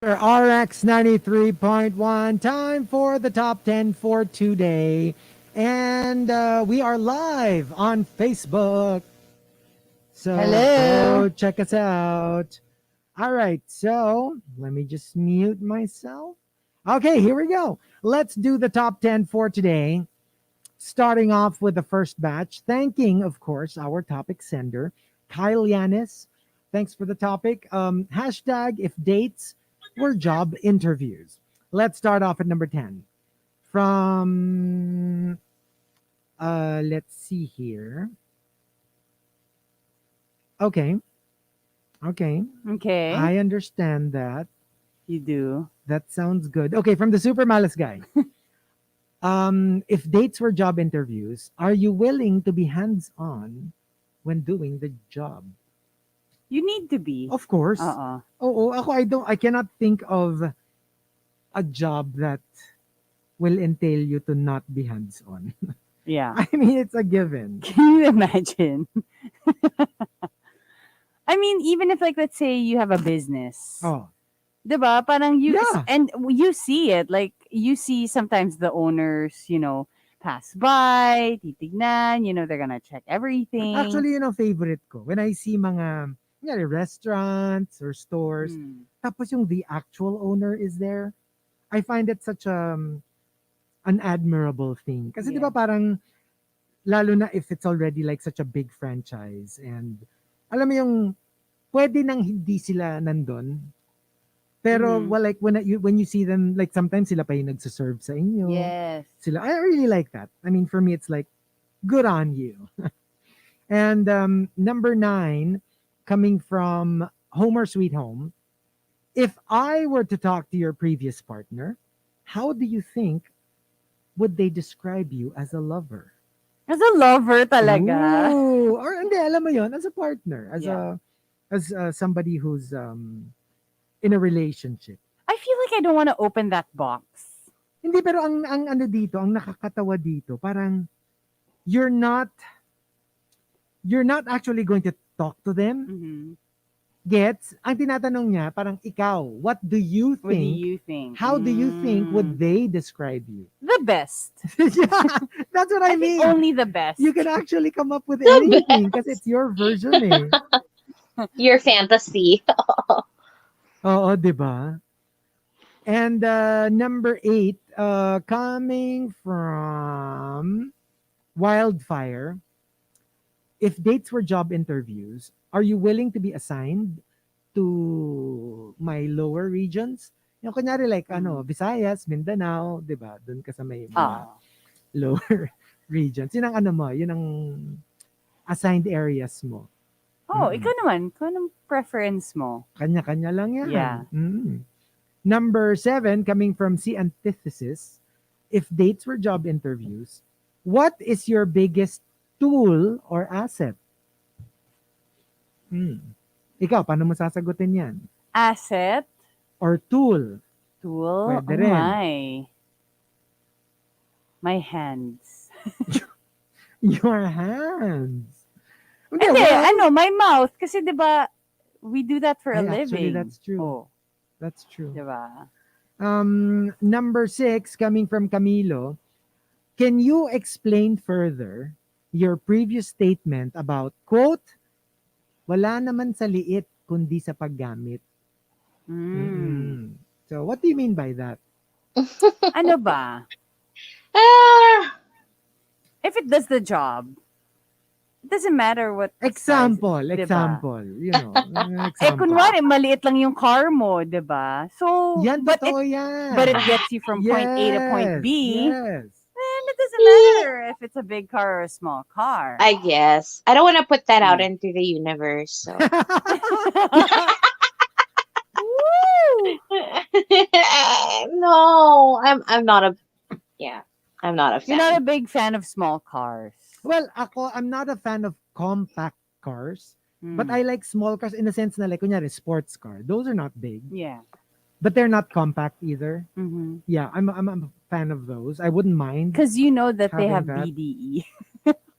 RX93.1. Time for the top 10 for today. And we are live on Facebook. So Hello. go check us out. All right. So let me just mute myself. Okay, here we go. Let's do the top 10 for today. Starting off with the first batch, thanking, of course, our topic sender, Kyle Yanis. Thanks for the topic. Hashtag if dates were job interviews. Let's start off at number 10. From, let's see here. Okay. Okay. Okay. I understand that. You do. That sounds good. Okay, from the Super Malice guy. If dates were job interviews, are you willing to be hands on when doing the job? You need to be. Of course. Uh-uh. Oo, ako I cannot think of a job that will entail you to not be hands on. Yeah. I mean, it's a given. Can you imagine? I mean, even if like let's say you have a business. Oh, 'Di ba? Parang yeah. and you see it like you see sometimes the owners, pass by, titignan, they're gonna check everything. Actually, yun ang favorite ko. When I see mga kunyari, restaurants or stores, Hmm. tapos yung the actual owner is there, I find it such an admirable thing. Kasi di ba Yeah. parang, lalo na if it's already like such a big franchise and alam mo yung pwede nang hindi sila nandun. Pero Mhm. well, like when you see them, like sometimes sila pa yung nagsaserve sa inyo. Yes. Sila, I really like that. I mean, for me, it's like, good on you. And number 9, coming from Homer Sweet Home. If I were to talk to your previous partner, how do you think would they describe you as a lover? As a lover talaga. Ooh, or hindi, alam mo yon, as a partner, Yeah. as somebody who's in a relationship. I feel like I don't want to open that box. Hindi, pero ang ano dito, ang nakakatawa dito, parang you're not actually going to talk to them. Mhm. Gets? Ang tinatanong niya, parang ikaw, what do you What do think? you think? How do you think would Mm. they describe you? The best. Yeah, that's what I I think mean. only the best. You can actually come up with The anything because best. it's your version eh. Your fantasy. Oo, di ba? And number 8, coming from Wildfire. If dates were job interviews, are you willing to be assigned to my lower regions? Yung kunyari like Visayas, Mindanao, 'di ba? Doon ka sa may mga Ah. lower regions. Yun ang ano mo, yun ang assigned areas mo. Oh, ikaw naman. Ikaw anong preference mo? Kanya-kanya lang yan. Yeah. Number 7, coming from C Antithesis. If dates were job interviews, what is your biggest tool or asset? Ikaw, paano mo sasagutin yan? Asset? Or tool? Tool? Pwede rin. My hands. Your hands. Hindi, my mouth. Kasi 'di ba, we do that for a living. Actually, that's true. Oh, That's true. 'di ba? Number 6, coming from Camilo. Can you explain further your previous statement about, quote, wala naman sa liit kundi sa paggamit? So, what do you mean by that? Ano ba? If it does the job, it doesn't matter what Example, size, example. You know, example. Kunwari, maliit lang yung car mo, di ba? So, Yan, but totoo yan. But it gets you from point A to point B. Yes. Then it doesn't matter if it's a big car or a small car. I guess. I don't want to put that out into the universe. So. No, I'm not a. Yeah, I'm not a fan. You're not a big fan of small cars. Well, I'm not a fan of compact cars, but I like small cars in the sense na like, kunyari, sports car. Those are not big. Yeah. But they're not compact either. Mm-hmm. Yeah, I'm a fan of those. I wouldn't mind. Because you know that they have that. BDE.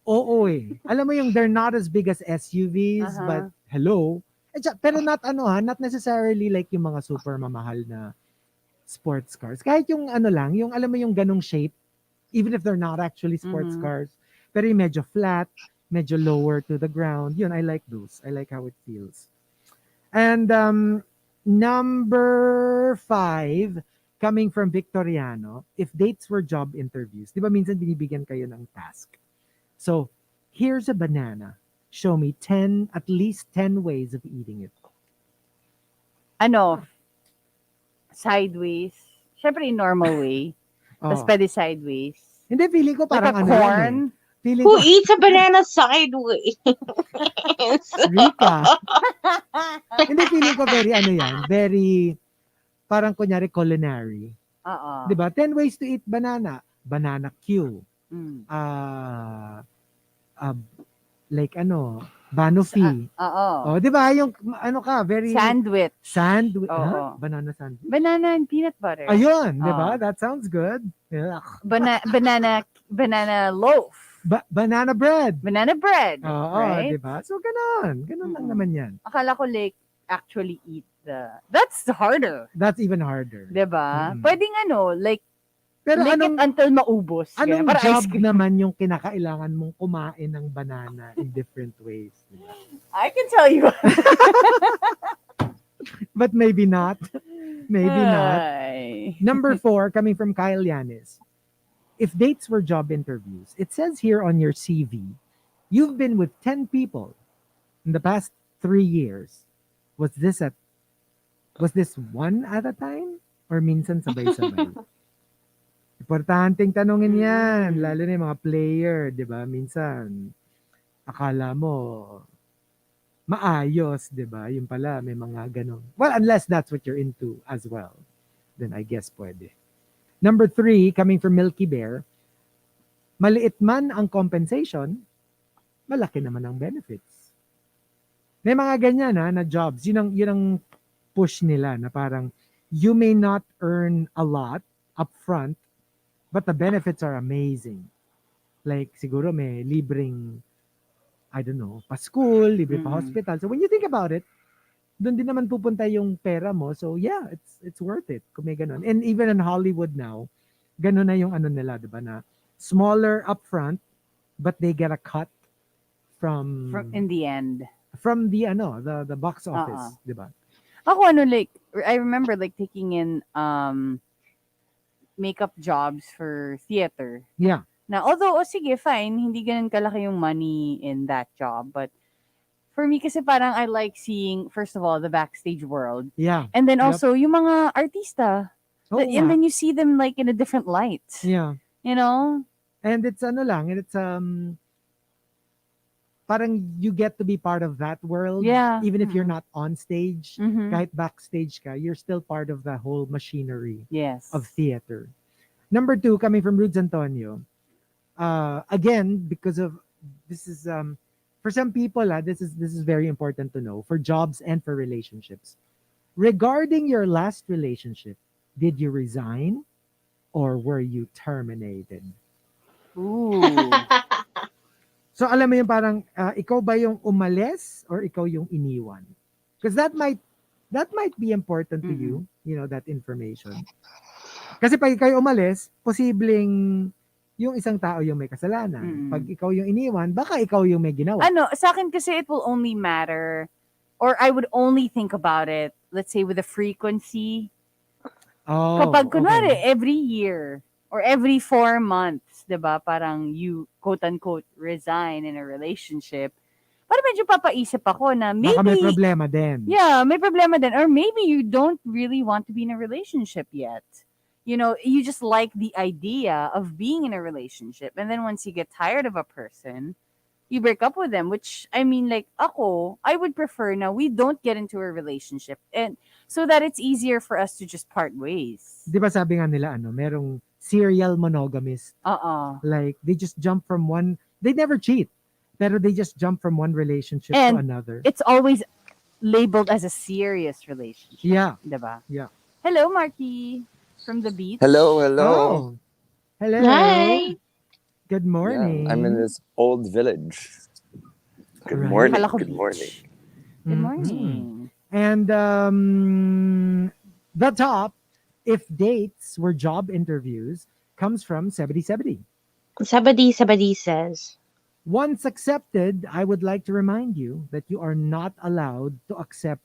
Oo eh. Alam mo yung they're not as big as SUVs, but hello. Pero not ano ha, not necessarily like yung mga super mamahal na sports cars. Kahit yung ano lang, yung alam mo yung ganong shape, even if they're not actually sports Mhm. cars, pero yung medyo flat, medyo lower to the ground, yun, I like those. I like how it feels. And number 5, coming from Victoriano, if dates were job interviews, di ba minsan binibigyan kayo ng task? So, here's a banana. Show me 10, at least 10 ways of eating it. Ano, sideways. Syempre, in normal way. Tapos Oh. pwede sideways. Hindi, feeling ko Like parang a ano yan eh. corn. Feeling Who ko, eats a banana sideways? Rica. Hindi, feeling ko very ano yan. Very, parang kunyari culinary. Oo. Diba? 10 ways to eat banana. Banana Q. Mm. Uh, like ano, Banoffee. Oo. Oh, di ba? Yung ano ka, very Sandwich. sandwich. Oo. Huh? Banana sandwich. Banana and peanut butter. Ayun, di ba? Oo. That sounds good. Ugh. Banana loaf. Banana bread. Banana bread. Oo, right? di ba? So, ganon. Ganon lang Mm-mm. naman yan. Akala ko like actually eat that's harder. That's even harder. Diba? Mm-mm. Pwedeng ano, like Pero lick anong, it until maubos. anong Ganun. Para job ice cream. naman yung kinakailangan mong kumain ng banana in different ways? Diba? I can tell you. But maybe not. Maybe not. Ay. Number 4, coming from Kyle Yanis. If dates were job interviews, it says here on your CV, you've been with 10 people in the past 3 years. Was this one at a time? Or minsan sabay-sabay? Importanteng tanongin yan. Lalo na yung mga player, di ba? Minsan, akala mo, maayos, di ba? Yung pala, may mga ganun. Well, unless that's what you're into as well. Then I guess pwede. Number 3, coming from Milky Bear, maliit man ang compensation, malaki naman ang benefits. May mga ganyan na jobs. Yun ang push nila na parang you may not earn a lot upfront, but the benefits are amazing. Like siguro may libreng, I don't know, pa-school, libre pa hospital. So when you think about it, doon din naman pupunta yung pera mo. So yeah, it's worth it kung may ganun. And even in Hollywood now, ganun na yung ano nila, di ba, na smaller upfront, but they get a cut from in the end. From the the box office, di ba? Ako like I remember like taking in makeup jobs for theater. Yeah. Na although sige fine, hindi ganun kalaki yung money in that job, but for me kasi parang I like seeing first of all the backstage world. Yeah. And then also yung mga artista. And then you see them like in a different light. Yeah. You know? And it's parang you get to be part of that world. Yeah. Even if you're not on stage, Mhm. kahit backstage ka, you're still part of the whole machinery Yes. of theater. Number 2, coming from Rudes Antonio. Again, because of this is for some people, this is very important to know for jobs and for relationships. Regarding your last relationship, did you resign or were you terminated? Ooh. So alam mo yung parang ikaw ba yung umalis or ikaw yung iniwan? Because that might be important to you, you know, that information. Kasi pag ikaw yung umalis, posibleng yung isang tao yung may kasalanan. Pag ikaw yung iniwan, baka ikaw yung may ginawa. Sa akin kasi it will only matter or I would only think about it, let's say with the frequency. Kapag kunwari every year or every 4 months, 'di ba? Parang you quote unquote resign in a relationship. Parang medyo papaisip ako na maybe baka may problema din. Yeah, may problema din or maybe you don't really want to be in a relationship yet. You know, you just like the idea of being in a relationship and then once you get tired of a person, you break up with them, which I mean like ako, I would prefer now we don't get into a relationship and so that it's easier for us to just part ways. 'Di ba sabi nga nila merong serial monogamist. Like they just jump from one, they never cheat, pero they just jump from one relationship to another. It's always labeled as a serious relationship. Yeah. Diba? Yeah. Hello, Markki from the beach. Hello. Oh. Hello. Hi. Good morning. Yeah, I'm in this old village. Good Right. morning. Kala ko Good beach. morning. Good Mm-mm. morning. And the top, if dates were job interviews, comes from 7070. Sabadi Sabadi says. Once accepted, I would like to remind you that you are not allowed to accept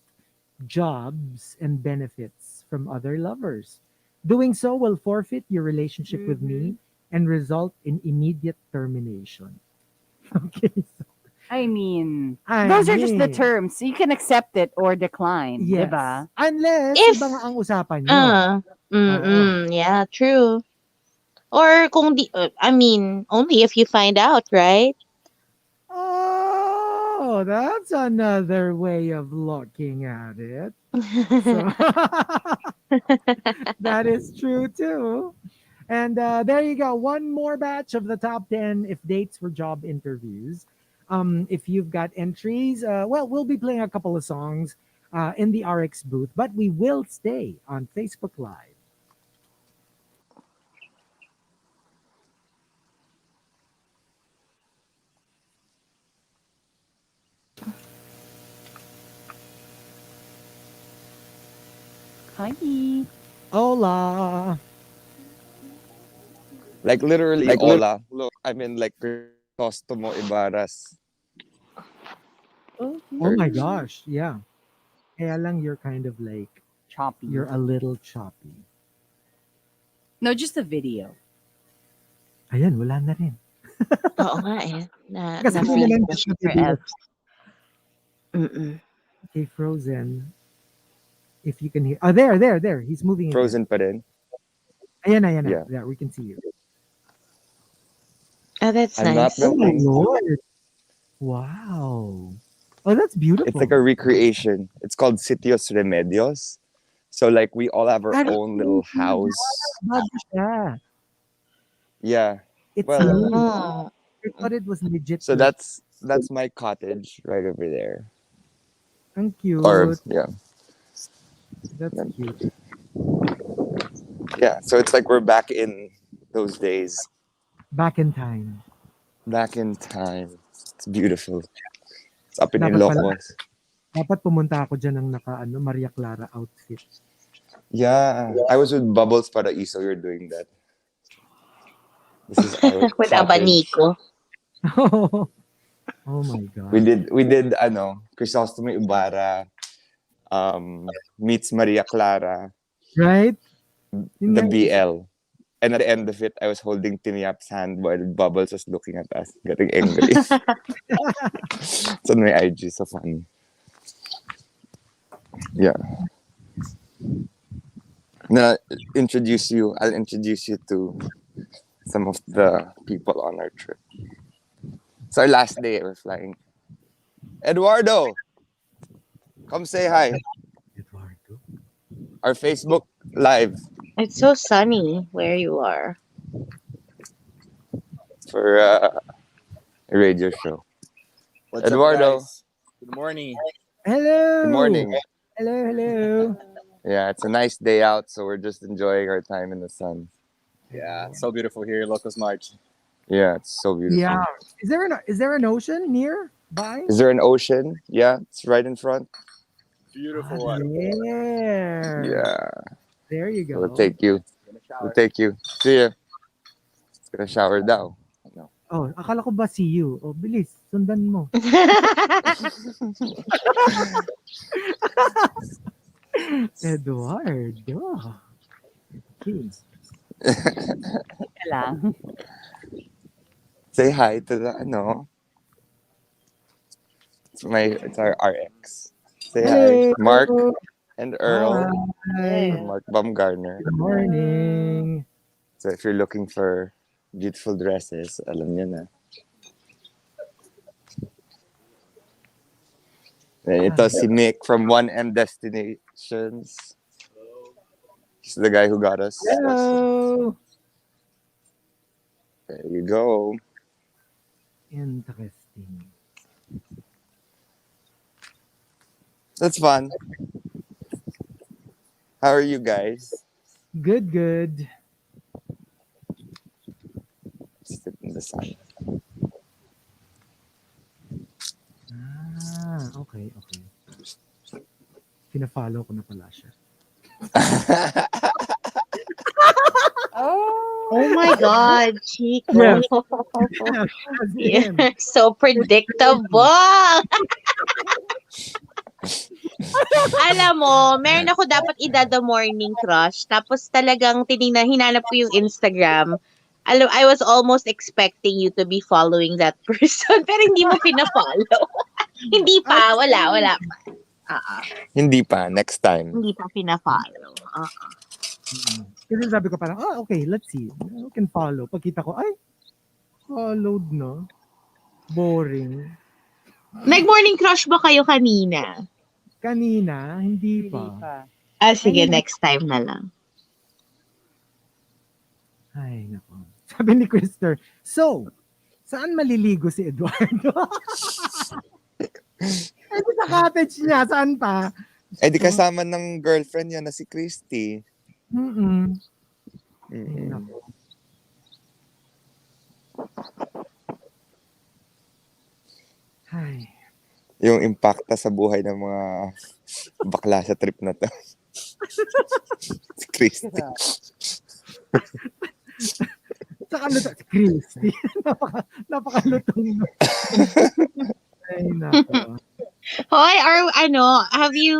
jobs and benefits from other lovers. Doing so will forfeit your relationship with Mm-hmm. me and result in immediate termination. Okay, so I mean, I those are just the mean, terms. You can accept it or decline, yes. 'di ba? Unless iba nga If, ang usapan nyo. uh, Oo. yeah, true. Or kung di, I mean, only if you find out, right? Oh, that's another way of looking at it. So that is true too. And there you go. One more batch of the top 10 if dates were job interviews. If you've got entries, well, we'll be playing a couple of songs in the RX booth, but we will stay on Facebook Live. Hi. Hola. Like literally Ola. Look, I'm in like Crisostomo Ibarra's Oh my church. Okay. gosh. Yeah. Kaya lang you're kind of like, Choppy. you're a little choppy. No, just a video. Ayan, wala na rin. Oo nga eh. Kasi hindi Na-freeze naman na just siya the for video. Evs. Mm-mm. Okay, Frozen. If you can hear. Oh, there. He's moving again. Frozen pa rin. Ayan na. Yeah. Yeah, we can see you. Oh, that's I'm not Oh nice. my melting. lord. Wow. Oh, that's It's like beautiful. a recreation. It's called Sitios Remedios. So like we all have our Ah, own little house. bago siya. Yeah. It's Well, new. Oh. I thought it was legit so like, that's my cottage right over there. ang Or cute. yeah. That's cute. Yeah. So it's like we're back in those days. Back in time. Back in time. It's beautiful. It's up in Dapat pala, Ilocos. dapat pumunta ako dyan ng naka, Maria Clara outfit. Yeah. I was with Bubbles Paraiso. You're doing that. This is our With cottage. abanico. Oh my We gosh. did Crisostomo Ibarra meets Maria Clara, Right? Yun the nga, BL. And at the end of it, I was holding Timiap's hand while Bubbles was looking at us, getting angry. It's on my IG, so funny. Yeah. Then I'll introduce you to some of the people on our trip. It's our last day, we're flying. Eduardo, come say hi. Eduardo. Our Facebook Live It's so sunny where you are. for a radio show. What's up, Eduardo, guys? Good morning. good Hello. morning. Hello. Yeah, it's a nice day out, so we're just enjoying our time in the sun. Yeah, it's so beautiful here in Locos March. Yeah, it's so beautiful. Yeah. Is there an ocean nearby? Is there an ocean? Yeah, it's right in front. Ah, Beautiful one. there. Yeah, There you we'll go. take you. Gonna We'll shower. take you. See ya. It's gonna shower down. No. Oh, akala ko ba see you? Oh, bilis. Sundan mo. Eduardo. Okay. Lang. Say hi to the it's our RX. Say hi, Hello. Mark and Earl, Hi. Yeah. Mark Baumgartner. Good morning. So if you're looking for beautiful dresses, alam niyo na. And ito si Mick from 1M Destinations. He's the guy who got us. Hello. There you go. Interesting. That's fun. How are you guys? Good. Sit in the sun. Ah, okay. Pina-follow ko na pala siya. Oh Oh. my God, Chico. Yes. As You're in. so predictable. Alam mo, meron ako dapat the morning crush. Tapos talagang hinanap ko yung Instagram. Alam, I was almost expecting you to be following that person. Pero hindi mo pina-follow. Hindi pa. Wala pa. Hindi pa. Next time. Hindi pa pina-follow. Kasi sabi ko parang, okay, let's see. You can follow. Pagkita ko, ay, followed no. Boring. Nag-morning crush ba kayo kanina? Kanina, hindi Hindi pa. pa. Sige, next time na lang. Ay, nako. Sabi ni Krister, so, saan maliligo si Eduardo? Ay, sa cottage niya, saan pa? Eh, di kasama ng girlfriend niya na si Christy. Mm-mm. Ay, Mm-mm. nako. Ay. Yung impacta sa buhay ng mga bakla sa trip na to. Si Christy. Saka lutong, si Christy. Napakalutong. Ay, nako. Hoy, have you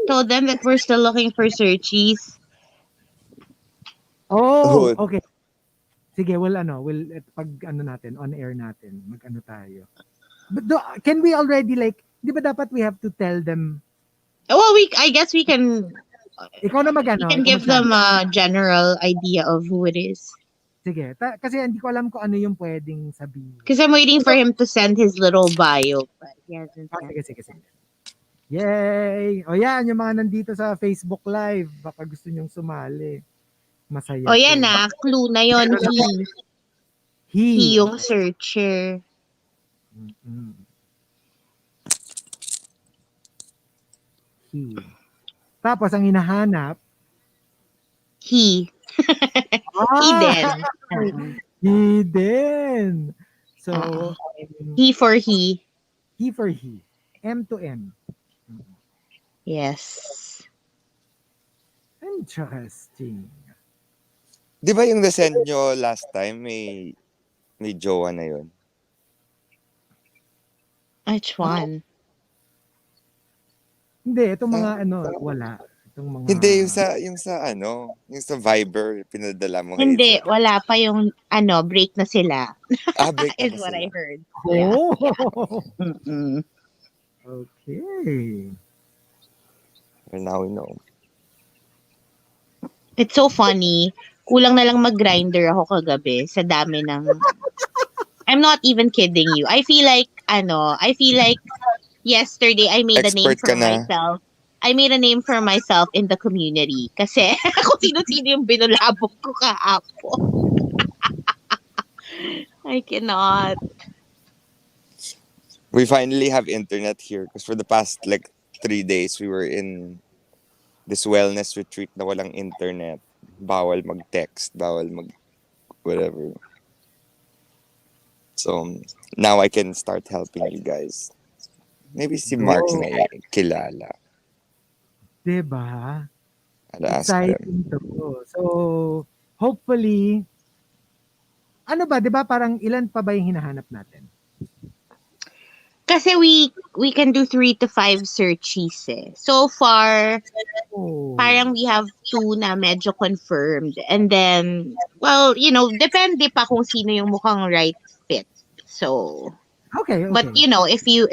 told them that we're still looking for searchies? Oh, Good. okay. Sige, pag natin, on air natin, mag-ano tayo. But can we already di ba dapat we have to tell them, Well, I guess we can ikaw na we can ikaw give magsabi. them a general idea of who it is. Sige, kasi hindi ko alam kung ano yung pwedeng sabihin. Because I'm waiting for him to send his little bio, but he hasn't sent. Sige. Yay! O yan, yung mga nandito sa Facebook Live, baka gusto nyong sumali. Masaya. Oh, yan to. na. Clue na yon. He He. yung searcher. Mm-mm. He. Tapos, ang hinahanap, He. He din. He din. So, He for he. he for he. M to M. Yes. Interesting. Di ba yung nasend nyo last time, may jowa na yun? Which one? Hindi, itong mga wala. Itong mga... Hindi, yung sa Viber, pinadala mo ngayon. Hindi, wala pa yung break na sila. Break na Is ba what sila? I heard. Oh! Mm-mm. Okay. Well, now we know. It's so funny. Kulang na lang mag-grinder ako kagabi sa dami ng... I'm not even kidding you. I feel like yesterday I made a name Expert for ka na. myself. I made a name for myself in the community. Kasi kung sino-sino yung binulabog ko kahapon. I cannot. We finally have internet here because for the past 3 days, we were in this wellness retreat na walang internet. Bawal mag-text, bawal whatever. So, now I can start helping you guys. Maybe si Mark na kilala. Diba? I'll ask him. Exciting to. So, hopefully, ano ba, diba parang ilan pa ba yung hinahanap natin? Kasi we can do 3 to 5 searches eh. So far, parang we have 2 na medyo confirmed. And then, well, depende pa kung sino yung mukhang right fit. So, okay. but if you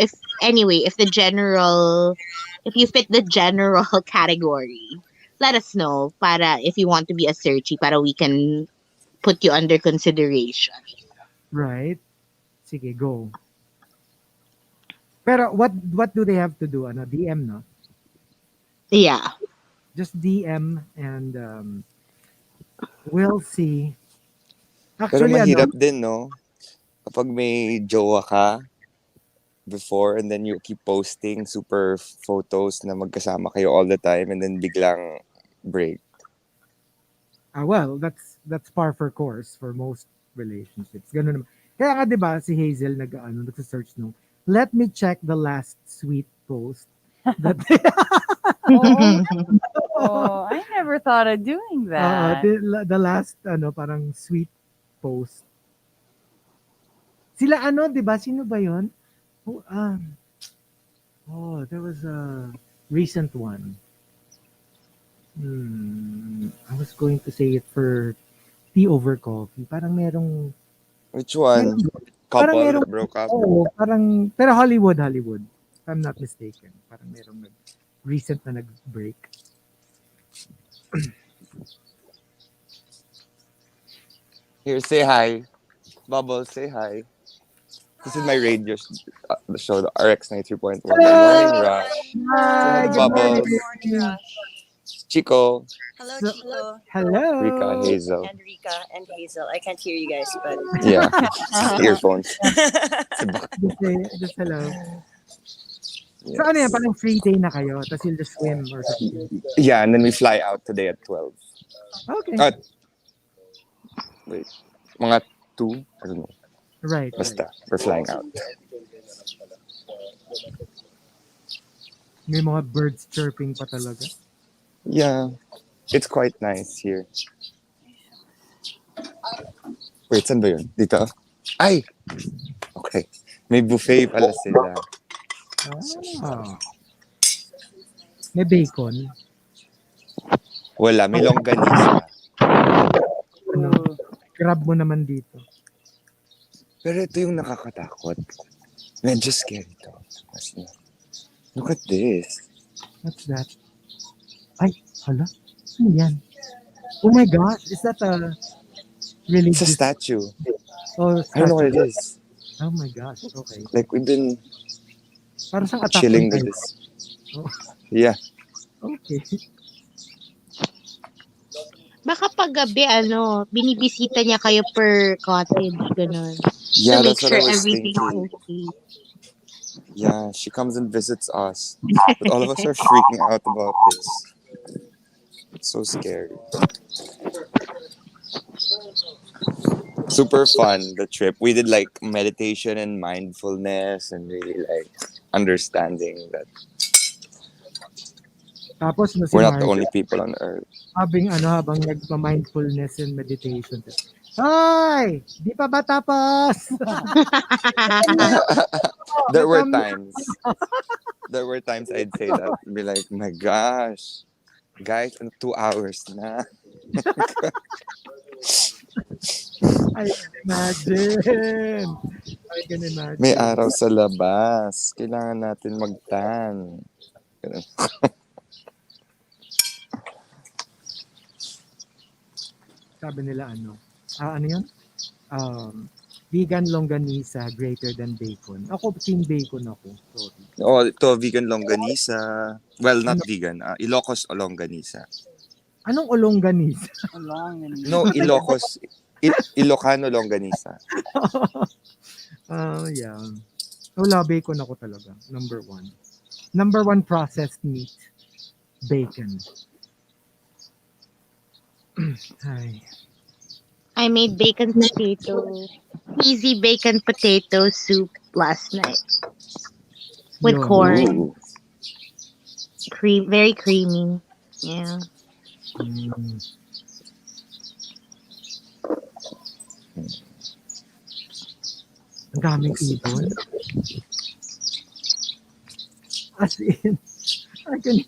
fit the general category, let us know para if you want to be a searchy para we can put you under consideration. Right? Sige, go. Pero what do they have to do? DM, no? Yeah. Just DM and we'll see. Pero Actually, mahirap din, no? Kapag may jowa ka before and then you keep posting super photos na magkasama kayo all the time and then biglang break. well, that's par for course for most relationships. Ganun naman. Kaya nga 'di ba si Hazel nagsa-search nung let me check the last sweet post. That, Oh, I never thought of doing that. the last, parang sweet post. Sila di ba? Sino ba yon? Oh, there was a recent one. I was going to say it for tea over coffee. Parang merong, Which one? parang Couple merong, that broke up? parang, pero Hollywood. If I'm not mistaken. Parang merong recent na nag-break. Here, say hi. Bubbles, say hi. This is my radio show, the RX93.1. Good morning, Rush. Say hi Hi, to good morning. Bubbles. Chico, Hello, So- Chico Rika, Hello. Hazel. and Rica and Hazel. I can't hear you guys, but Yeah, earphones. Just hello. So ano yan, Yes. parang free day na kayo, tapos you'll just swim or something. Yeah, and then we fly out today at 12. Okay. Wait, mga 2? I don't know. Right. Basta, we're flying out. May mga birds chirping pa talaga. Yeah, it's quite nice here. Wait, saan ba yun? Dito? Ay! Okay. May buffet pala sila. Ah. May bacon. Wala, may longganisa. Ano, grab mo naman dito. Pero ito yung nakakatakot. Medyo scary to. Look at this. What's that? Ay, hala. Ano yan? Oh my gosh, is that a It's a religious? statue. Oh, I don't know what it statue. is. Oh my gosh, okay. Like, we've been Parang siyang attack chilling on with Titan. this. Oh. Yeah. Okay. Baka pag gabi, binibisita niya kayo per cottage, ganun. Yeah, to make that's what sure I was everything's thinking. okay. Yeah, she comes and visits us. But all of us are freaking out about this. It's so scary. Super fun, the trip. We did like meditation and mindfulness and really like understanding that Tapos na si we're not the Mark, only people on earth. habang nagpa-mindfulness and meditation. Hoy! Di pa ba tapos? There were times I'd say that. Be like, my gosh, guys, 2 hours na. I can imagine. May araw sa labas. Kailangan natin mag-tan. Ganun. Sabi nila ano yun? Vegan longganisa greater than bacon. Ako, team bacon ako. Sorry. Oh, ito, vegan longganisa. Well, not vegan. Ilocos longganisa. Anong olongganisa? No, Ilocos. Ilocano longganisa. Yeah. Wala, bacon ako talaga. Number one. Number one processed meat. Bacon. Ay. I made bacon potato, easy bacon potato soup last night with Yun. corn. Ooh. Very creamy. Yeah. Mm. Ang daming ibon. As in, I can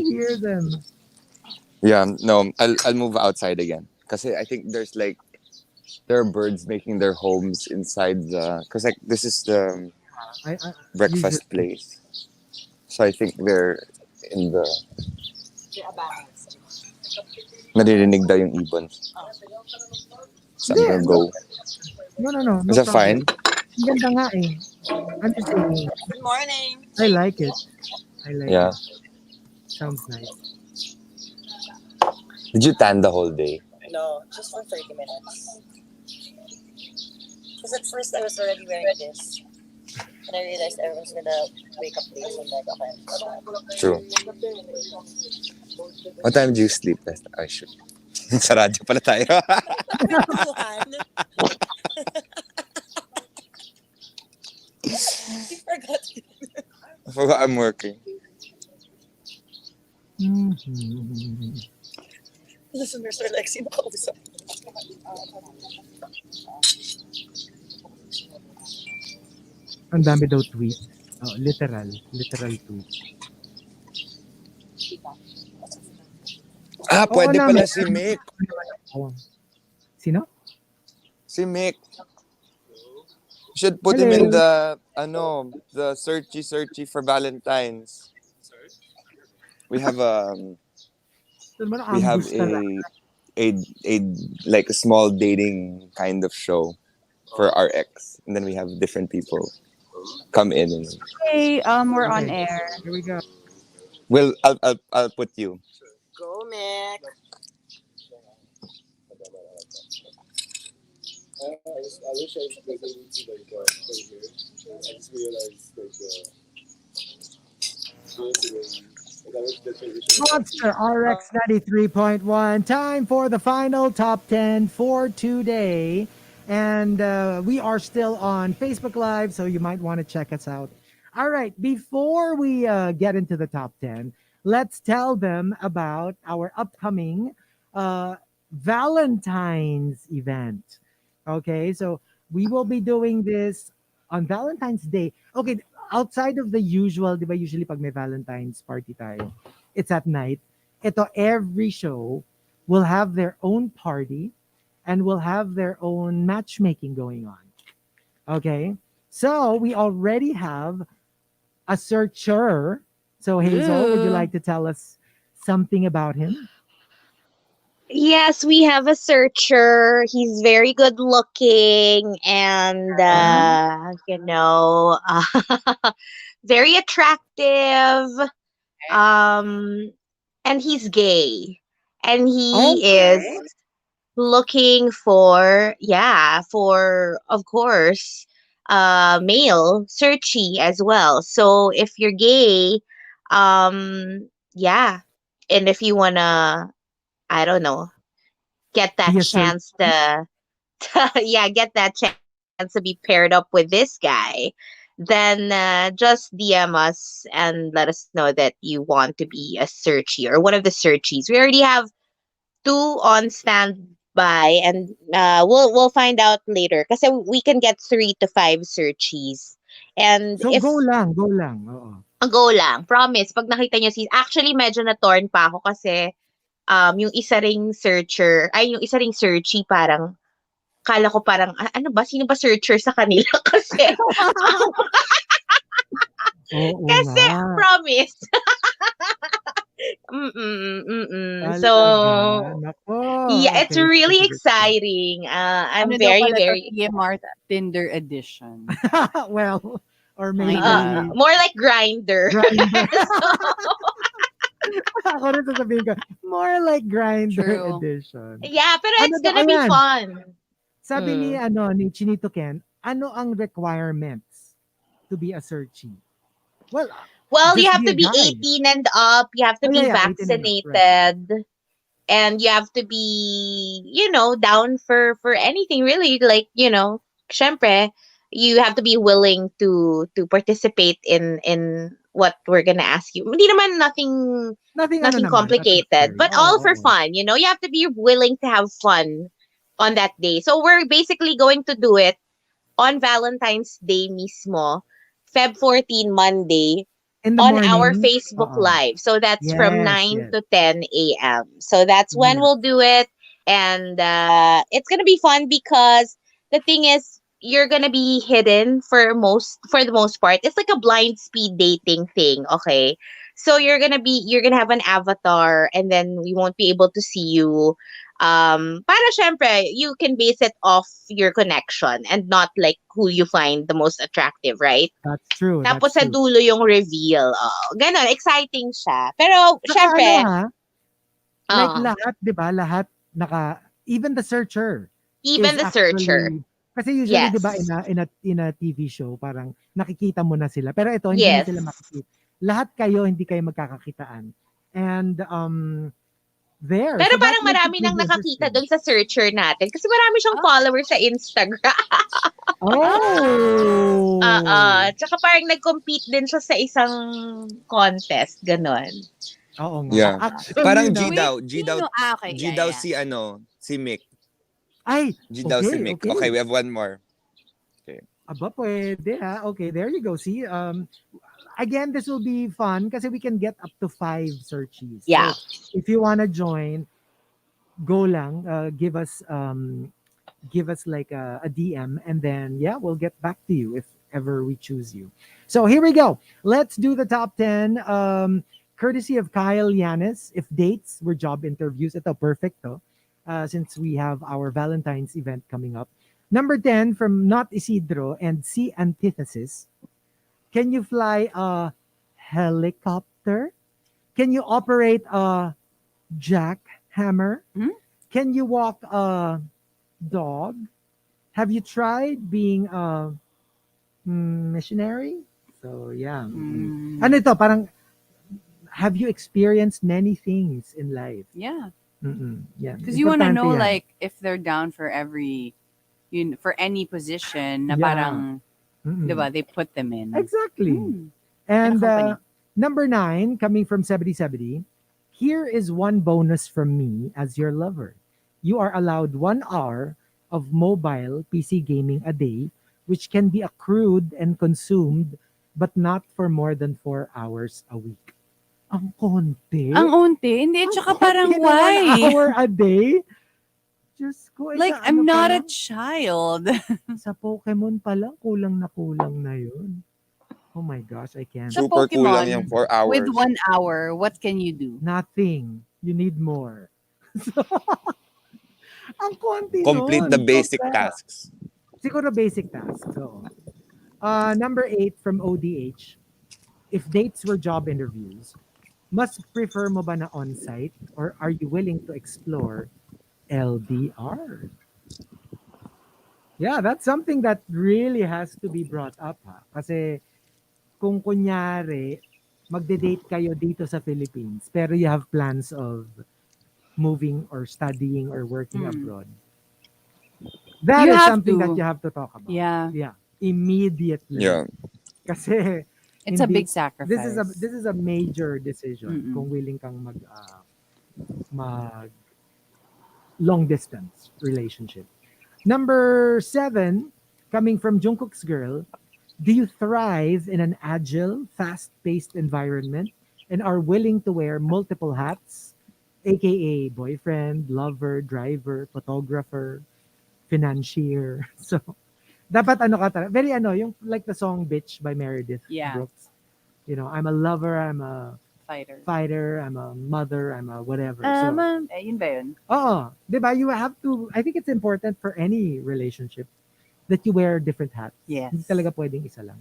hear them. Yeah, no, I'll move outside again. Kasi I think there are birds making their homes inside because like this is the I breakfast usually- place. So I think they're in the naririnig daw yung ibon. So I'm gonna go. No Is that problem. fine? Ang ganda nga eh. I'm just saying, good morning. I like it. Yeah. Sounds nice. Did you tan the whole day? No, just for 30 minutes. Because at first I was already wearing this. And I realized everyone's gonna wake up late and like, okay. True. What time do you sleep last? I should. Sa radyo pala tayo. You forgot. I forgot I'm working. Mhm. Listen, Mr. Lexi, nakausap. Ang dami daw tweet. Oh, literal tweet. Oo Pwede naman. pala si Mick. Oh. Sino? Si Mick. Should put him in Hello. the searchy for Valentine's. We have Ito naman we have ambush talaga. a like a small dating kind of show for RX, and then we have different people come in. And Hey, we're on Okay, air. here we go. I'll put you. Go, Mick. Monster RX 93.1. Time for the final top 10 for today. And we are still on Facebook Live, so you might want to check us out. All right, before we get into the top 10, let's tell them about our upcoming Valentine's event. Okay, so we will be doing this on Valentine's Day. Okay, outside of the usual, di ba usually pag may Valentine's party tayo, it's at night. Ito, every show will have their own party and will have their own matchmaking going on. Okay, so we already have a searcher. So Hazel, would you Ooh. like to tell us something about him? Yes, we have a searcher. He's very good looking and, Mhm. very attractive. Um, and he's gay. And he is Okay. looking for, yeah, for, of course, male searchy as well. So if you're gay, yeah. And if you wanna, I don't know, get Be that a searcher. chance to get that chance to be paired up with this guy, then just DM us and let us know that you want to be a searchy or one of the searchies. We already have two on standby, and we'll find out later kasi we can get 3 to 5 searchies. And So if go lang. Oo. go lang, promise, pag nakita niyo actually medyo na-torn pa ako kasi yung isa ring searcher, ay yung isa ring searchy parang kala ko parang ano ba sino ba searcher sa kanila kasi Oo kasi nga. promise. Mm. Talaga. So Nako. yeah, it's Okay, sige, really sige, sige. exciting. I'm Ano daw very pala to, very TMR Tinder edition. Well, or My maybe God. more like grinder. grinder. So Ako rin sasabihin ko, more like grinder True. edition. yeah, pero Ano it's daw, gonna be ayan, fun. sabi ni, Mm. ni Chinito Ken, ano ang requirements to be a searchie? Well, Well, you just have be to a be guy. 18 and up. You have to Oh, be yeah, 18 and up. Right. vaccinated. And you have to be, down for anything really. Like, syempre, you have to be willing to participate in what we're gonna ask you. Hindi naman Nothing, nothing nothing complicated, scary. but Oo, all oo, for oo. fun. You have to be willing to have fun on that day. So we're basically going to do it on Valentine's Day mismo, Feb 14, Monday, In the on our morning, Facebook oo. Live. So that's from Yes, 9 yes, to 10 a.m. So that's when yes. we'll do it. And it's going to be fun because the thing is, you're going to be hidden for the most part. It's like a blind speed dating thing, okay? So you're going to have an avatar and then we won't be able to see you. Para syempre, you can base it off your connection and not like who you find the most attractive, right? That's true, Tapos that's sa true. dulo yung reveal. Oh, ganon, exciting siya. Pero, Saka ano syempre, ha, like ah, lahat, 'di ba? Lahat even the searcher is even the searcher. actually kasi usually 'di ba Yes. in a TV show parang nakikita mo na sila. Pero ito hindi mo Yes. sila makikita. Lahat kayo hindi kayo magkakakitaan. And there. Pero So that parang makes it marami nang really nakakita interesting. doon sa searcher natin. Kasi marami siyang Ah, followers sa Instagram. Oh. Tsaka parang nag-compete din siya sa isang contest. Ganon. Oo nga. Yeah. Actually, Parang no? G Wait, daw. sino? Ah, okay, G yeah, daw yeah. si ano, si Mick. Ay, G daw si okay, Mick. okay. Okay, we have one more. Okay. Aba, pwede ha. Okay, there you go. See, again, this will be fun kasi we can get up to 5 searches. Yeah. So, if you wanna join, go lang. Give us like a DM, and then yeah, we'll get back to you if ever we choose you. So here we go. Let's do the top 10. Courtesy of Kyle Yanis. If dates were job interviews, ito perfecto. Since we have our Valentine's event coming up. Number 10 from Not Isidro and C Antithesis. Can you fly a helicopter? Can you operate a jackhammer? Hmm? Can you walk a dog? Have you tried being a missionary? So yeah. Ano ito? Parang have you experienced many things in life? Yeah. Yeah. Because you want to Importante know, yan. like, if they're down for for any position na Yeah. parang, Mm-mm. diba, they put them in. Exactly. Hmm. And company. number 9, coming from 7070, here is one bonus from me as your lover. You are allowed 1 hour of mobile PC gaming a day, which can be accrued and consumed, but not for more than 4 hours a week. Ang konti. Ang unti. Hindi, Ang tsaka konti parang na why? 1 hour a day. Diyos ko. Like, sa I'm ano not pa a child. sa Pokemon pa lang, kulang na yun. Oh my gosh, I can't. Sa Super kulang yung Pokemon, 4 hours. with 1 hour, what can you do? Nothing. You need more. So, ang konti Complete nun. the basic Sobra. tasks. Siguro basic tasks. So, number 8 from ODH. If dates were job interviews, must prefer mo ba na on-site or are you willing to explore LDR? Yeah, that's something that really has to be brought up. Ha? Kasi kung kunyari, magde-date kayo dito sa Philippines, pero you have plans of moving or studying or working abroad. That You is have something to. that you have to talk about. Yeah. Yeah. Immediately. Yeah. Kasi It's a hindi- big sacrifice. this is a major decision Mm-mm. kung willing kang mag long distance relationship. Number 7, coming from Jungkook's girl, do you thrive in an agile, fast-paced environment and are willing to wear multiple hats, aka boyfriend, lover, driver, photographer, financier? So, dapat ano ka talaga, very ano, yung like the song Bitch by Meredith Yeah. Brooks. You know, I'm a lover, I'm a Fighter. fighter, I'm a mother, I'm a whatever. So, Yun ba yun? oo, 'di ba? You have to, I think it's important for any relationship that you wear different hats. Yes. Hindi talaga pwedeng isa lang.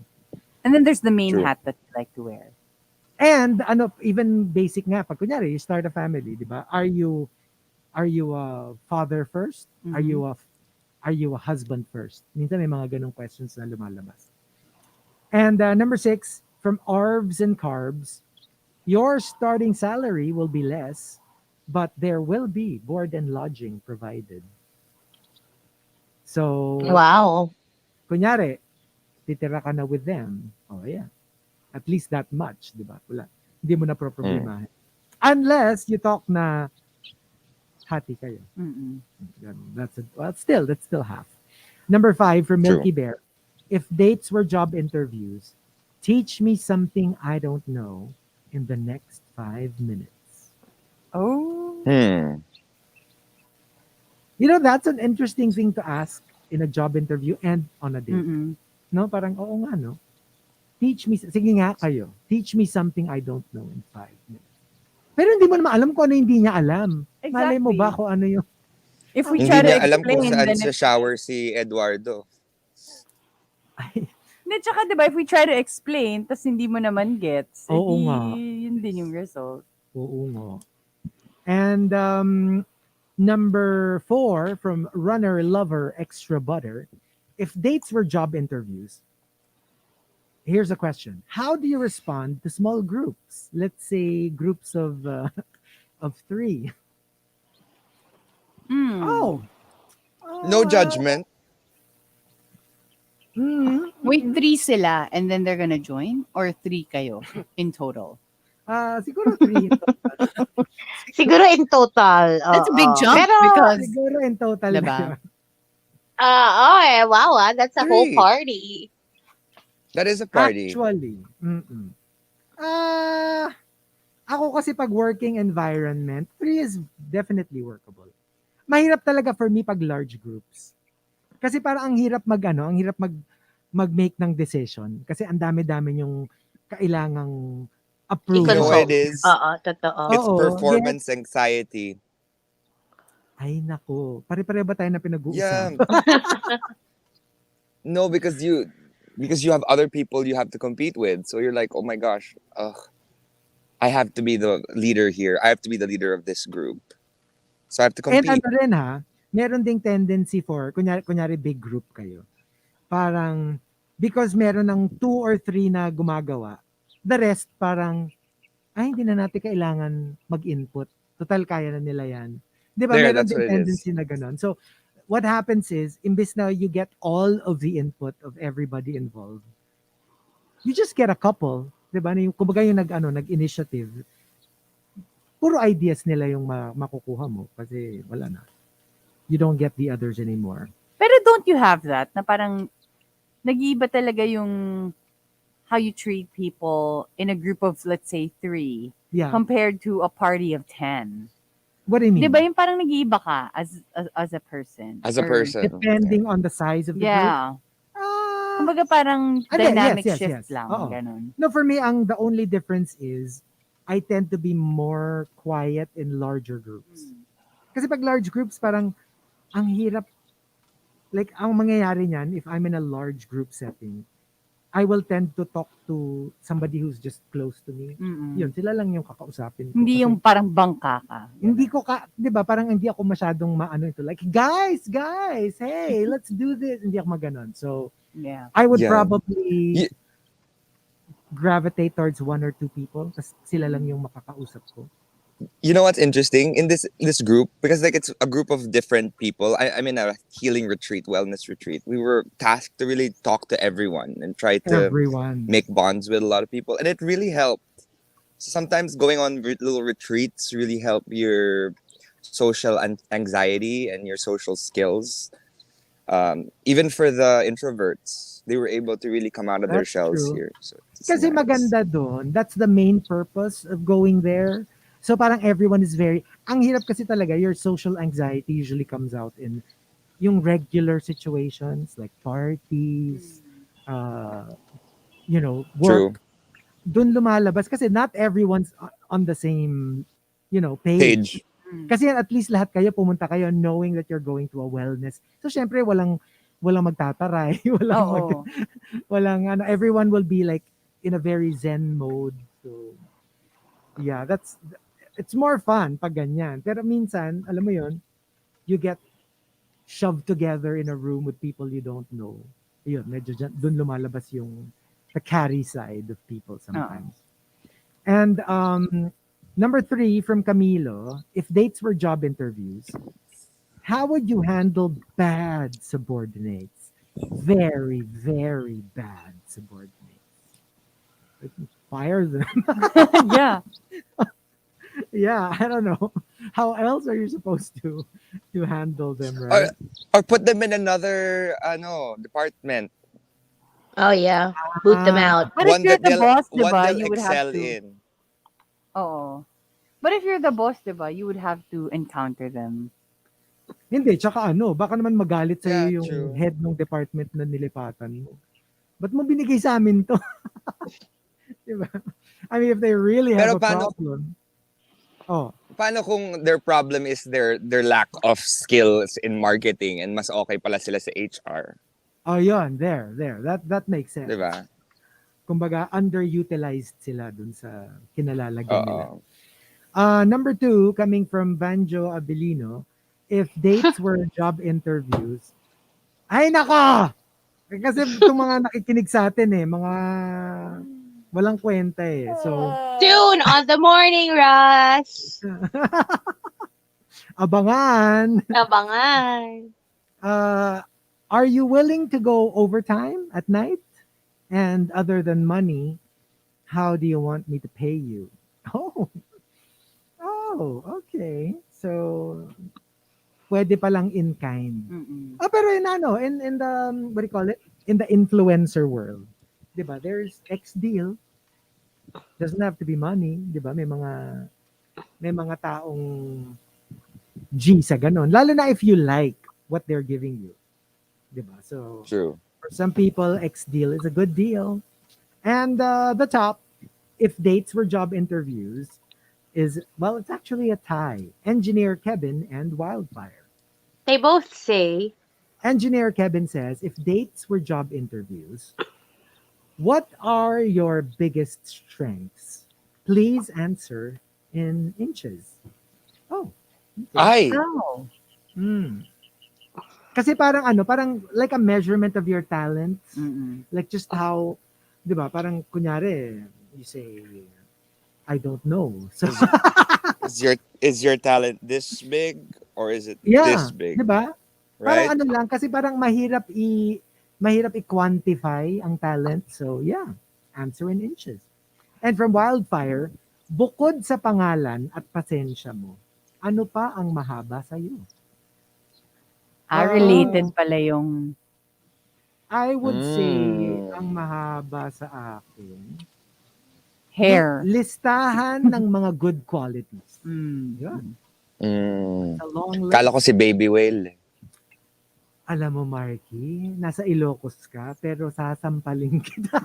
And then there's the main True. hat that you like to wear. And ano, even basic nga, pag kunyari, you start a family, 'di ba? Are you a father first? Are you a husband first? Minsan may mga ganong questions na lumalabas. And number 6, from Arvs and Carbs, your starting salary will be less, but there will be board and lodging provided. So, Wow. kunyari, titira ka na with them. Oh, yeah. At least that much, di ba? Wala. Hindi mo na problemahin. Unless you talk na hati kayo. Mm-mm. That's still half. Number 5 from True. Milky Bear. If dates were job interviews, teach me something I don't know in the next 5 minutes. Oh. You know, that's an interesting thing to ask in a job interview and on a date. Mm-mm. No, parang oo nga, no? Teach me, sige nga kayo, teach me something I don't know in 5 minutes. Pero hindi mo naman alam kung ano hindi niya alam. Malay mo Exactly. ba kung ano yung... If we Hindi try to niya alam kung explain, saan then sa shower si Eduardo. Hindi, tsaka diba, if we try to explain, tas hindi mo naman gets, Oo nga. yun din yung result. Oo nga. And number 4 from Runner Lover Extra Butter. If dates were job interviews, here's a question. How do you respond to small groups? Let's say groups of 3. Mm. Oh. No judgment. Mm, Wait, 3 sila and then they're gonna join? Or 3 kayo in total? Siguro 3 in total. Siguro in total, That's a big oo. jump Pero, because, Siguro in total na diba? yun. wow, that's a whole 3. party. That is a party. Actually, ah, ako kasi pag working environment, 3 is definitely workable. Mahirap talaga for me pag large groups. Kasi parang ang hirap ang hirap mag-make ng decision kasi ang dami-dami yung kailangang You know what approval. it I-consult. is? Oo, totoo. It's Oo, yes. performance anxiety. Ay nako, pare-pareho ba tayo na Yeah. pinag-uusap? No, because you have other people you have to compete with. So you're like, oh my gosh, I have to be the leader here. I have to be the leader of this group. So I have to And compete. ano rin meron ding tendency for, kunyari big group kayo. Parang, because meron ng 2 or 3 na gumagawa, the rest parang, ay, hindi na natin kailangan mag-input. Total, kaya na nila yan. Di ba? There, Meron that's din what it is. tendency na ganun. So, what happens is, imbis na you get all of the input of everybody involved, you just get a couple. Di ba? Kumbaga yung nag-initiative, puro ideas nila yung makukuha mo kasi wala na. You don't get the others anymore. Pero don't you have that na parang nag-iiba talaga yung how you treat people in a group of, let's say, 3 Yeah. compared to a party of 10? What do you mean? Di ba yung parang nag-iiba ka as a person? As a Or- person. Depending on the size of the group. Yeah. Ah, Kumbaga parang Hindi, dynamic yes, shift yes. lang. Oo. Ganun. no, for me, the only difference is I tend to be more quiet in larger groups. Kasi pag large groups, parang ang hirap. Like, ang mangyayari niyan, if I'm in a large group setting, I will tend to talk to somebody who's just close to me. Mm-mm. Yun, sila lang yung kakausapin ko. Hindi Kasi yung parang bangka ka. hindi ko di ba, parang hindi ako masyadong maano ito. Like, guys, hey, let's do this. Hindi ako maganon. So, Yeah. I would Yeah. probably gravitate towards 1 or 2 people kasi sila lang yung makakausap ko. You know what's interesting in this group, because like it's a group of different people. I'm in a healing retreat, wellness retreat. We were tasked to really talk to everyone and try to Everyone. make bonds with a lot of people, and it really helped. Sometimes going on little retreats really help your social anxiety and your social skills. Even for the introverts, they were able to really come out of their That's shells true. here. So it's Kasi nice. maganda doon. That's the main purpose of going there. So parang everyone is ang hirap kasi talaga, your social anxiety usually comes out in yung regular situations like parties, True. work. Doon lumalabas kasi not everyone's on the same, page. Page. Kasi at least lahat kayo pumunta kayo knowing that you're going to a wellness. So syempre walang magtataray, Oo. everyone will be like in a very zen mode. So yeah, it's more fun pag ganyan. Pero minsan, alam mo yon, you get shoved together in a room with people you don't know. Yun, medyo dun lumalabas yung the carry side of people sometimes. And number 3 from Camilo, if dates were job interviews, how would you handle bad subordinates? Very, very bad subordinates. Fire them. Yeah. Yeah, I don't know. How else are you supposed to handle them, right? Or put them in another department. Oh, yeah. Boot them out. But if you're the boss, one diba, they'll you would excel have to. in. Oo. But if you're the boss, diba, you would have to encounter them. Hindi, tsaka baka naman magalit sa'yo Yeah, yung true. head ng department na nilipatan mo. Ba't mo binigay sa amin to? Diba? I mean, if they really have a problem. Paano kung their problem is their lack of skills in marketing and mas okay pala sila sa HR? Oh, yun. There. That makes sense. Diba? Kumbaga, underutilized sila dun sa kinalalagyan nila. Oo. Number 2, coming from Banjo Abilino, if dates were job interviews, ay nako! Kasi itong mga nakikinig sa atin mga walang kwenta So, Soon on the morning rush. abangan! Abangan. Are you willing to go overtime at night? And other than money, how do you want me to pay you? Oh. Oh, okay. So, pwede palang in kind. Mm-mm. Ah, pero in ano, in the, what do you call it? In the influencer world. 'Di ba? There's X deal. Doesn't have to be money, 'di ba? May mga taong G sa ganun. Lalo na if you like what they're giving you, 'di ba? So, True. for some people, X deal is a good deal. And the top, if dates were job interviews, is, well, it's actually a tie. Engineer Kevin and Wildfire. They both say, Engineer Kevin says, if dates were job interviews, what are your biggest strengths? Please answer in inches. Oh, okay. Ay! Oh. Hmm. Kasi parang ano, parang like a measurement of your talents. Mm-mm. Like just how, di ba, parang kunyari, you say, I don't know. So, Is your talent this big or is it yeah, this big? 'di ba? Parang Right? ano lang kasi parang mahirap i-quantify ang talent. So, yeah, answer in inches. And from Wildfire, bukod sa pangalan at pasensya mo, ano pa ang mahaba sa iyo? Related pala yung I would say Mm. ang mahaba sa akin, hair. listahan ng mga good qualities. Mm. Yun. Mm. It's a long list. Kala ko si Baby Whale. Alam mo, Markki, nasa Ilocos ka, pero sasampalin kita.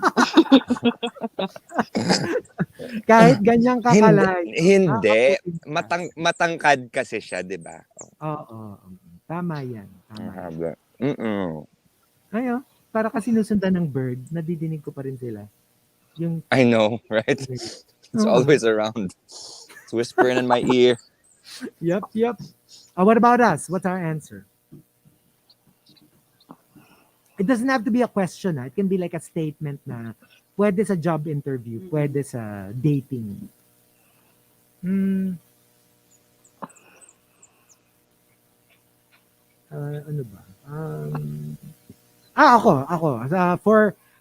Kahit ganyang Hindi. kakalayo. Hindi. aabutin ka. Matangkad kasi siya, di ba? Oo. Tama yan. Ang Tama yan. haba. Mm-mm. Ayun, para kasi sinusundan ng bird, nadidinig ko pa rin sila. Yung, I know, right? It's Oo. always around. It's whispering in my ear. Yep. What about us? What's our answer? It doesn't have to be a question. It can be like a statement na pwede sa job interview, pwede sa dating. Ano ba? Ako.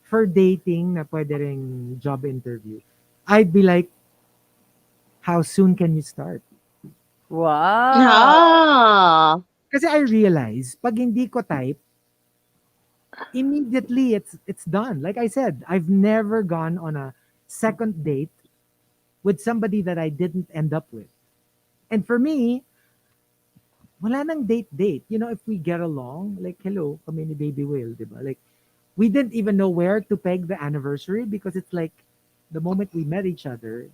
For dating na pwede ring job interview, I'd be like, how soon can you start? Wow. ah, Kasi I realize, pag hindi ko type, immediately it's done. Like I said, I've never gone on a second date with somebody that I didn't end up with. And for me, wala nang date. You know, if we get along, like, hello, kami ni Baby Whale, di ba? Like, we didn't even know where to peg the anniversary because it's like, the moment we met each other,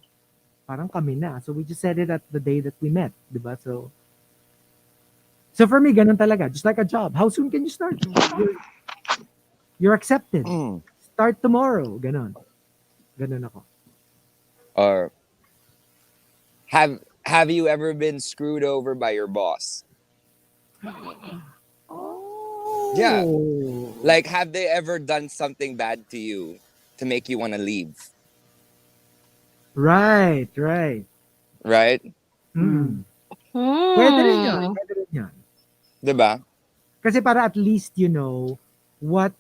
parang kami na. So we just said it at the day that we met, di ba? So for me, ganun talaga. Just like a job. How soon can you start? You're accepted. Mm. Start tomorrow. Ganun ako. Or have you ever been screwed over by your boss? Oh. Yeah. Like, have they ever done something bad to you to make you want to leave? Right. Right? Pwede rin yun. Diba? Kasi para at least you know what,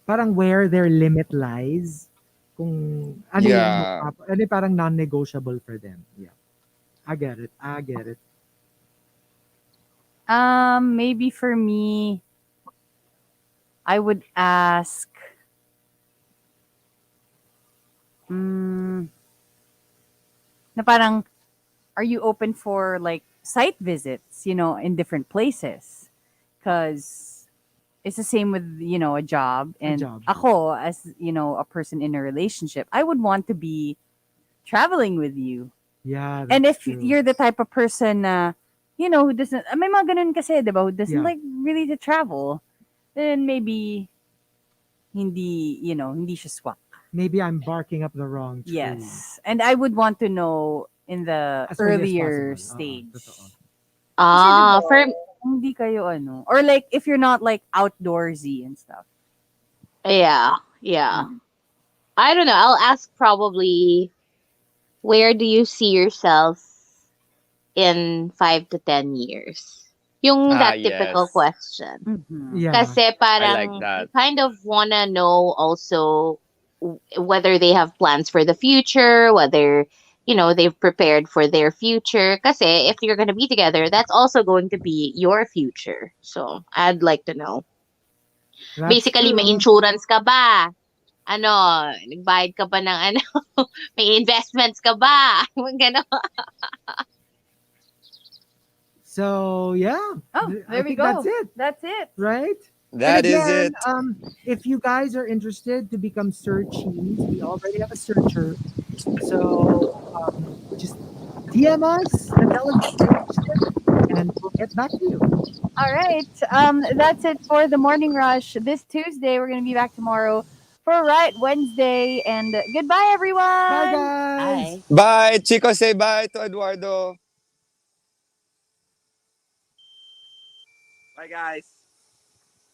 parang where their limit lies. Kung ano Yeah. ano parang non-negotiable for them. Yeah. I get it. Maybe for me, I would ask, na parang, are you open for like site visits, in different places? Because it's the same with, a job. And job. ako, as, a person in a relationship, I would want to be traveling with you. Yeah. And if true. you're the type of person na, who doesn't, may mga ganun kasi, diba, who doesn't Yeah. like really to travel, then maybe hindi siya swak. Maybe I'm barking up the wrong tree. Yes. And I would want to know in the As early as earlier possible. stage. Totoo. Kasi diba, for hindi kayo or like if you're not like outdoorsy and stuff. yeah. I don't know. I'll ask probably, where do you see yourself in 5 to 10 years? Yung that typical Yes. question. Mhm. Yeah. Kasi parang I like that. you kind of wanna know also whether they have plans for the future, whether they've prepared for their future. Kasi if you're gonna be together, that's also going to be your future. So I'd like to know. That's Basically, may true. insurance ka ba? Ano, nagbayad ka ba ng ano? May investments ka ba? Gano'n. So yeah, Oh, I there we think that's go. it, That's it. right? And That is again, it. if you guys are interested to become searchies, we already have a searcher. So just DM us and tell us that you're interested, and we'll get back to you. All right. That's it for the morning rush this Tuesday. We're gonna be back tomorrow for Right Wednesday. And goodbye, Bye, everyone. guys. Bye. Bye, Chico. Say bye to Eduardo. Bye, guys.